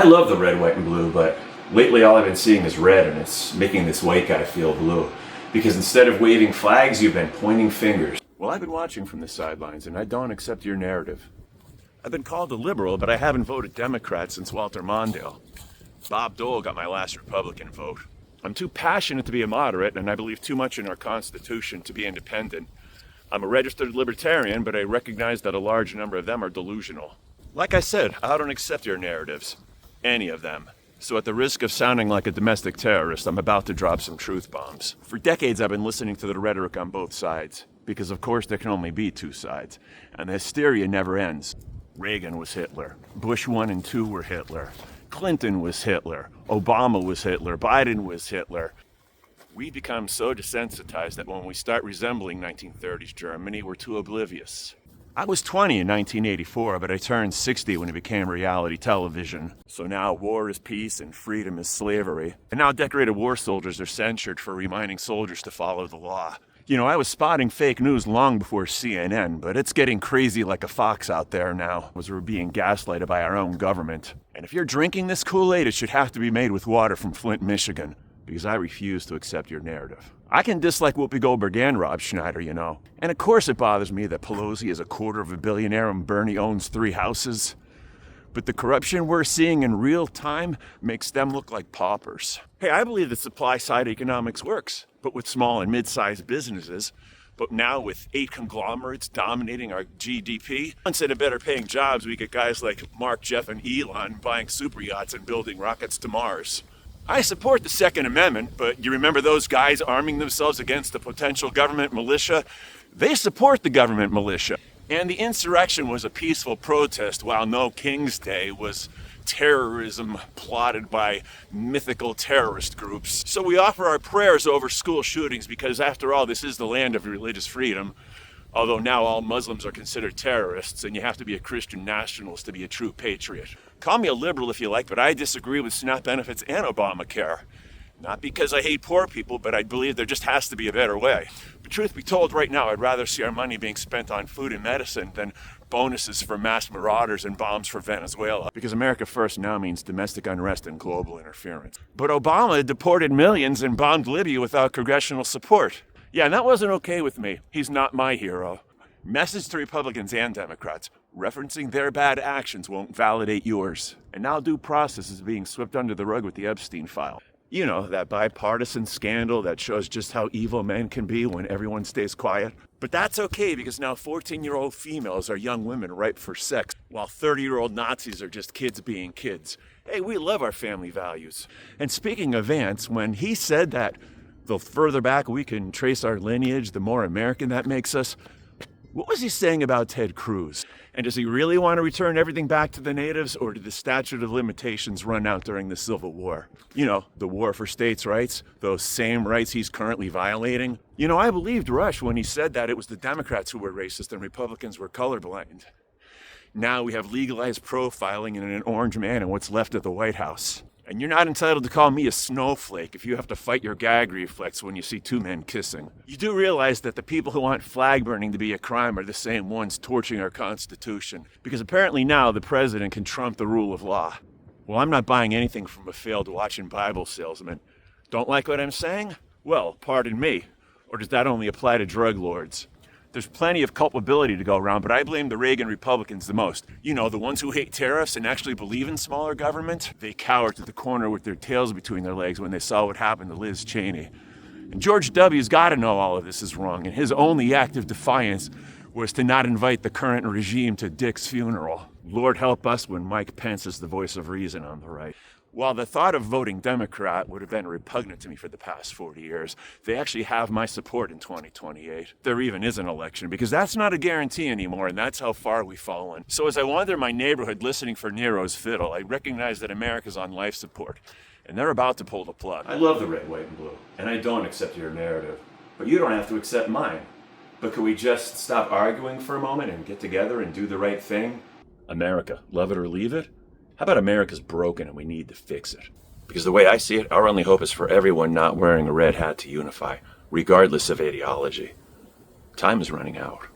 I love the red, white, and blue, but lately all I've been seeing is red, and it's making this white guy feel blue. Because instead of waving flags, you've been pointing fingers. Well, I've been watching from the sidelines, and I don't accept your narrative. I've been called a liberal, but I haven't voted Democrat since Walter Mondale. Bob Dole got my last Republican vote. I'm too passionate to be a moderate, and I believe too much in our Constitution to be independent. I'm a registered libertarian, but I recognize that a large number of them are delusional. Like I said, I don't accept your narratives. Any of them. So at the risk of sounding like a domestic terrorist, I'm about to drop some truth bombs. For decades, I've been listening to the rhetoric on both sides, because of course there can only be two sides, and the hysteria never ends. Reagan was Hitler. Bush 1 and 2 were Hitler. Clinton was Hitler. Obama was Hitler. Biden was Hitler. We become so desensitized that when we start resembling 1930s Germany, we're too oblivious. I was 20 in 1984, but I turned 60 when it became reality television. So now war is peace and freedom is slavery. And now decorated war soldiers are censured for reminding soldiers to follow the law. You know, I was spotting fake news long before CNN, but it's getting crazy like a fox out there now, as we're being gaslighted by our own government. And if you're drinking this Kool-Aid, it should have to be made with water from Flint, Michigan, because I refuse to accept your narrative. I can dislike Whoopi Goldberg and Rob Schneider, you know. And of course it bothers me that Pelosi is a quarter of a billionaire and Bernie owns 3 houses. But the corruption we're seeing in real time makes them look like paupers. Hey, I believe that supply side economics works, but with small and mid-sized businesses. But now with 8 conglomerates dominating our GDP, instead of better paying jobs, we get guys like Mark, Jeff, and Elon buying super yachts and building rockets to Mars. I support the Second Amendment, but you remember those guys arming themselves against the potential government militia? They support the government militia. And the insurrection was a peaceful protest, while No King's Day was terrorism plotted by mythical terrorist groups. So we offer our prayers over school shootings because, after all, this is the land of religious freedom. Although now all Muslims are considered terrorists, and you have to be a Christian nationalist to be a true patriot. Call me a liberal if you like, but I disagree with SNAP benefits and Obamacare. Not because I hate poor people, but I believe there just has to be a better way. But truth be told, right now, I'd rather see our money being spent on food and medicine than bonuses for mass marauders and bombs for Venezuela. Because America First now means domestic unrest and global interference. But Obama deported millions and bombed Libya without congressional support. Yeah, and that wasn't okay with me. He's not my hero. Message to Republicans and Democrats. Referencing their bad actions won't validate yours. And now due process is being swept under the rug with the Epstein file. You know, that bipartisan scandal that shows just how evil men can be when everyone stays quiet. But that's okay, because now 14-year-old females are young women ripe for sex, while 30-year-old Nazis are just kids being kids. Hey, we love our family values. And speaking of Vance, when he said that the further back we can trace our lineage, the more American that makes us, what was he saying about Ted Cruz? And does he really want to return everything back to the natives, or did the statute of limitations run out during the Civil War? You know, the war for states' rights, those same rights he's currently violating. You know, I believed Rush when he said that it was the Democrats who were racist and Republicans were colorblind. Now we have legalized profiling in an orange man in what's left of the White House. And you're not entitled to call me a snowflake if you have to fight your gag reflex when you see 2 men kissing. You do realize that the people who want flag burning to be a crime are the same ones torching our Constitution. Because apparently now the president can trump the rule of law. Well, I'm not buying anything from a failed watch and Bible salesman. Don't like what I'm saying? Well, pardon me. Or does that only apply to drug lords? There's plenty of culpability to go around, but I blame the Reagan Republicans the most. You know, the ones who hate tariffs and actually believe in smaller government. They cowered to the corner with their tails between their legs when they saw what happened to Liz Cheney. And George W.'s got to know all of this is wrong, and his only act of defiance was to not invite the current regime to Dick's funeral. Lord help us when Mike Pence is the voice of reason on the right. While the thought of voting Democrat would have been repugnant to me for the past 40 years, they actually have my support in 2028. There even is an election, because that's not a guarantee anymore, and that's how far we've fallen. So as I wander my neighborhood listening for Nero's fiddle, I recognize that America's on life support, and they're about to pull the plug. I love the red, white, and blue, and I don't accept your narrative. But you don't have to accept mine. But could we just stop arguing for a moment and get together and do the right thing? America, love it or leave it? How about America's broken and we need to fix it? Because the way I see it, our only hope is for everyone not wearing a red hat to unify, regardless of ideology. Time is running out.